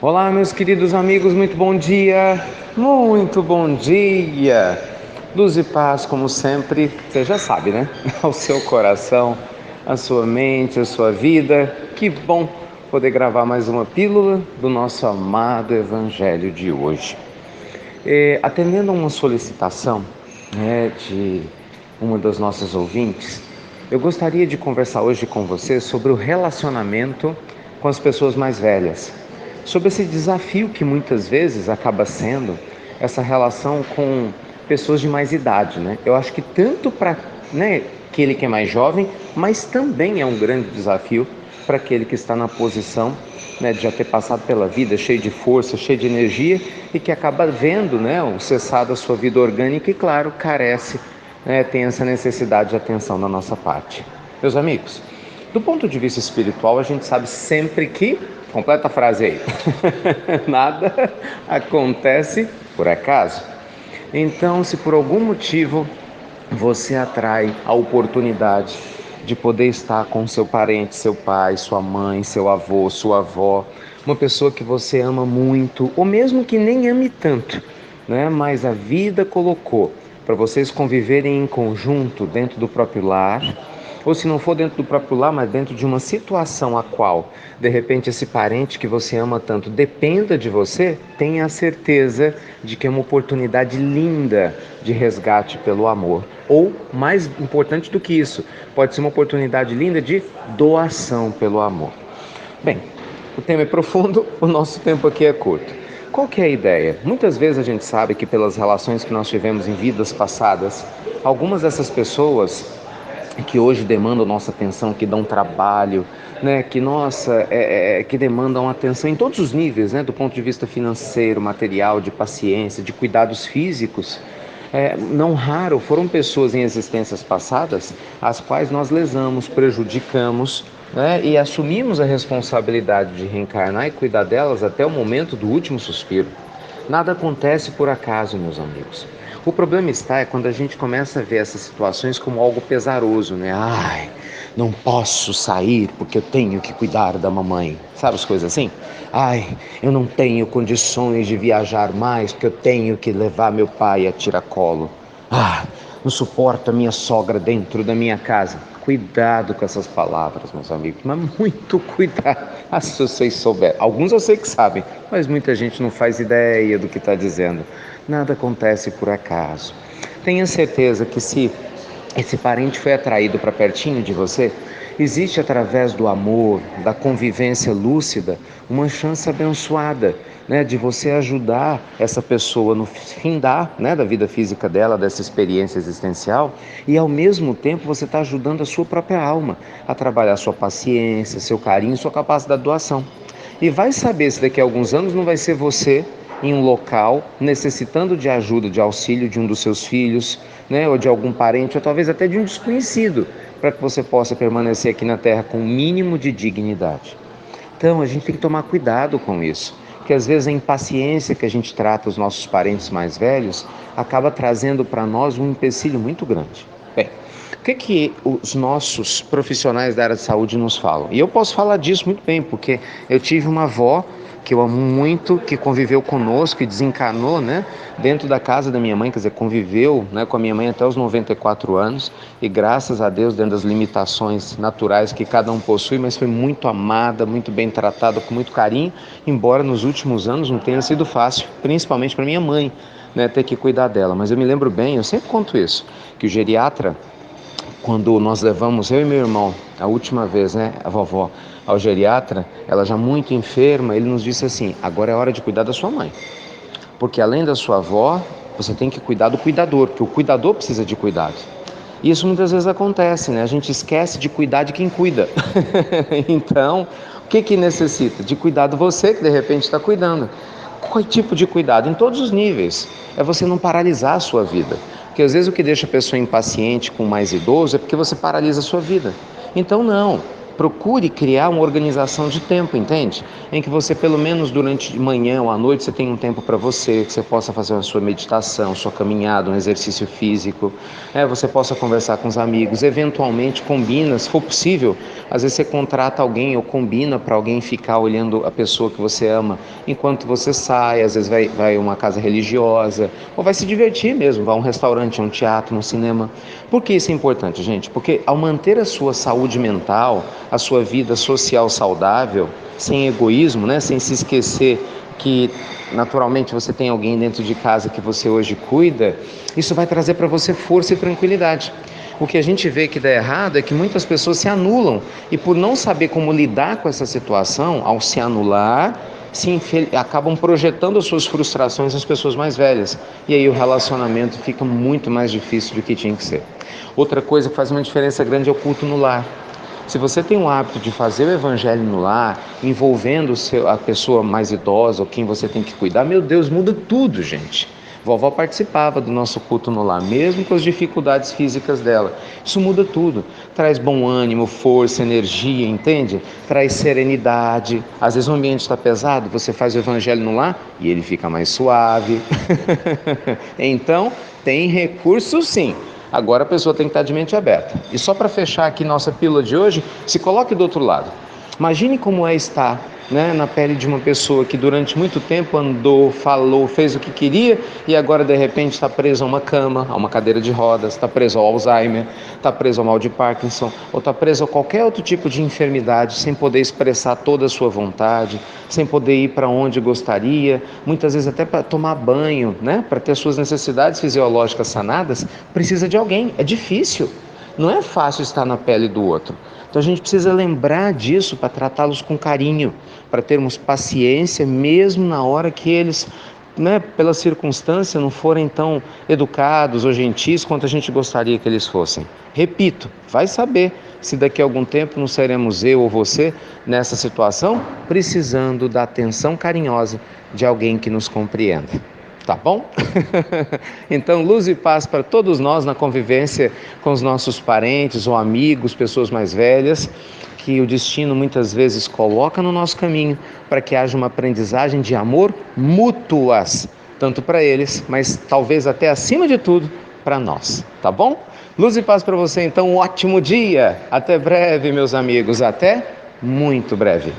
Olá, meus queridos amigos, muito bom dia! Muito bom dia! Luz e paz, como sempre, você já sabe, né? Ao seu coração, à sua mente, à sua vida. Que bom poder gravar mais uma pílula do nosso amado Evangelho de hoje. Atendendo a uma solicitação, de uma das nossas ouvintes, eu gostaria de conversar hoje com você sobre o relacionamento com as pessoas mais velhas, sobre esse desafio que muitas vezes acaba sendo essa relação com pessoas de mais idade, né? Eu acho que tanto para, aquele que é mais jovem, mas também é um grande desafio para aquele que está na posição, de já ter passado pela vida cheio de força, cheio de energia e que acaba vendo, o cessar da sua vida orgânica e, claro, carece, tem essa necessidade de atenção da nossa parte. Meus amigos, do ponto de vista espiritual, a gente sabe sempre que, completa a frase aí, nada acontece por acaso. Então, se por algum motivo você atrai a oportunidade de poder estar com seu parente, seu pai, sua mãe, seu avô, sua avó, uma pessoa que você ama muito, ou mesmo que nem ame tanto, mas a vida colocou para vocês conviverem em conjunto dentro do próprio lar, ou se não for dentro do próprio lar, mas dentro de uma situação a qual, de repente, esse parente que você ama tanto dependa de você, tenha a certeza de que é uma oportunidade linda de resgate pelo amor. Ou, mais importante do que isso, pode ser uma oportunidade linda de doação pelo amor. Bem, o tema é profundo, o nosso tempo aqui é curto. Qual que é a ideia? Muitas vezes a gente sabe que pelas relações que nós tivemos em vidas passadas, algumas dessas pessoas que hoje demandam nossa atenção, que dão trabalho, que demandam atenção em todos os níveis, do ponto de vista financeiro, material, de paciência, de cuidados físicos. Não raro foram pessoas em existências passadas as quais nós lesamos, prejudicamos, e assumimos a responsabilidade de reencarnar e cuidar delas até o momento do último suspiro. Nada acontece por acaso, meus amigos. O problema é quando a gente começa a ver essas situações como algo pesaroso, né? Ai, não posso sair porque eu tenho que cuidar da mamãe. Sabe as coisas assim? Ai, eu não tenho condições de viajar mais porque eu tenho que levar meu pai a tiracolo. Ah, não suporto a minha sogra dentro da minha casa. Cuidado com essas palavras, meus amigos, mas muito cuidado. Ah, se vocês souberem. Alguns eu sei que sabem, mas muita gente não faz ideia do que está dizendo. Nada acontece por acaso. Tenha certeza que se esse parente foi atraído para pertinho de você, existe através do amor, da convivência lúcida, uma chance abençoada, de você ajudar essa pessoa no findar, da vida física dela, dessa experiência existencial, e ao mesmo tempo você está ajudando a sua própria alma a trabalhar sua paciência, seu carinho, sua capacidade de doação. E vai saber se daqui a alguns anos não vai ser você em um local necessitando de ajuda, de auxílio de um dos seus filhos, ou de algum parente, ou talvez até de um desconhecido, para que você possa permanecer aqui na Terra com o mínimo de dignidade. Então, a gente tem que tomar cuidado com isso, porque às vezes a impaciência que a gente trata os nossos parentes mais velhos acaba trazendo para nós um empecilho muito grande. Bem, o que os nossos profissionais da área de saúde nos falam? E eu posso falar disso muito bem, porque eu tive uma avó que eu amo muito, que conviveu conosco e desencarnou, dentro da casa da minha mãe, quer dizer, conviveu, com a minha mãe até os 94 anos, e graças a Deus, dentro das limitações naturais que cada um possui, mas foi muito amada, muito bem tratada, com muito carinho, embora nos últimos anos não tenha sido fácil, principalmente para minha mãe, ter que cuidar dela. Mas eu me lembro bem, eu sempre conto isso, que o geriatra, quando nós levamos, eu e meu irmão, a última vez, a vovó, ao geriatra, ela já muito enferma, ele nos disse assim: agora é hora de cuidar da sua mãe, porque além da sua avó, você tem que cuidar do cuidador, porque o cuidador precisa de cuidado. E isso muitas vezes acontece, A gente esquece de cuidar de quem cuida. Então, o que necessita? De cuidado você que de repente está cuidando. Qual tipo de cuidado? Em todos os níveis. É você não paralisar a sua vida. Porque às vezes o que deixa a pessoa impaciente com o mais idoso é porque você paralisa a sua vida. Então não. procure criar uma organização de tempo, entende? Em que você, pelo menos durante de manhã ou à noite, você tenha um tempo para você, que você possa fazer a sua meditação, sua caminhada, um exercício físico, você possa conversar com os amigos, eventualmente combina, se for possível, às vezes você contrata alguém ou combina para alguém ficar olhando a pessoa que você ama enquanto você sai, às vezes vai a uma casa religiosa, ou vai se divertir mesmo, vai a um restaurante, a um teatro, um cinema. Por que isso é importante, gente? Porque ao manter a sua saúde mental, a sua vida social saudável, sem egoísmo, né? Sem se esquecer que naturalmente você tem alguém dentro de casa que você hoje cuida, isso vai trazer para você força e tranquilidade. O que a gente vê que dá errado é que muitas pessoas se anulam e por não saber como lidar com essa situação, ao se anular, acabam projetando as suas frustrações nas pessoas mais velhas. E aí o relacionamento fica muito mais difícil do que tinha que ser. Outra coisa que faz uma diferença grande é o culto no lar. Se você tem o hábito de fazer o evangelho no lar, envolvendo a pessoa mais idosa ou quem você tem que cuidar, meu Deus, muda tudo, gente. Vovó participava do nosso culto no lar, mesmo com as dificuldades físicas dela. Isso muda tudo. Traz bom ânimo, força, energia, entende? Traz serenidade. Às vezes o ambiente está pesado, você faz o evangelho no lar e ele fica mais suave. Então, tem recurso sim. Agora a pessoa tem que estar de mente aberta. E só para fechar aqui nossa pílula de hoje, se coloque do outro lado. Imagine como é estar, na pele de uma pessoa que durante muito tempo andou, falou, fez o que queria e agora de repente está preso a uma cama, a uma cadeira de rodas, está preso ao Alzheimer, está preso ao mal de Parkinson ou está preso a qualquer outro tipo de enfermidade sem poder expressar toda a sua vontade, sem poder ir para onde gostaria, muitas vezes até para tomar banho, para ter suas necessidades fisiológicas sanadas, precisa de alguém. É difícil. Não é fácil estar na pele do outro. Então a gente precisa lembrar disso para tratá-los com carinho, para termos paciência mesmo na hora que eles, pela circunstância, não forem tão educados ou gentis quanto a gente gostaria que eles fossem. Repito, vai saber se daqui a algum tempo não seremos eu ou você nessa situação, precisando da atenção carinhosa de alguém que nos compreenda. Tá bom? Então, luz e paz para todos nós na convivência com os nossos parentes ou amigos, pessoas mais velhas, que o destino muitas vezes coloca no nosso caminho para que haja uma aprendizagem de amor mútuas, tanto para eles, mas talvez até acima de tudo para nós. Tá bom? Luz e paz para você, então, um ótimo dia. Até breve, meus amigos. Até muito breve.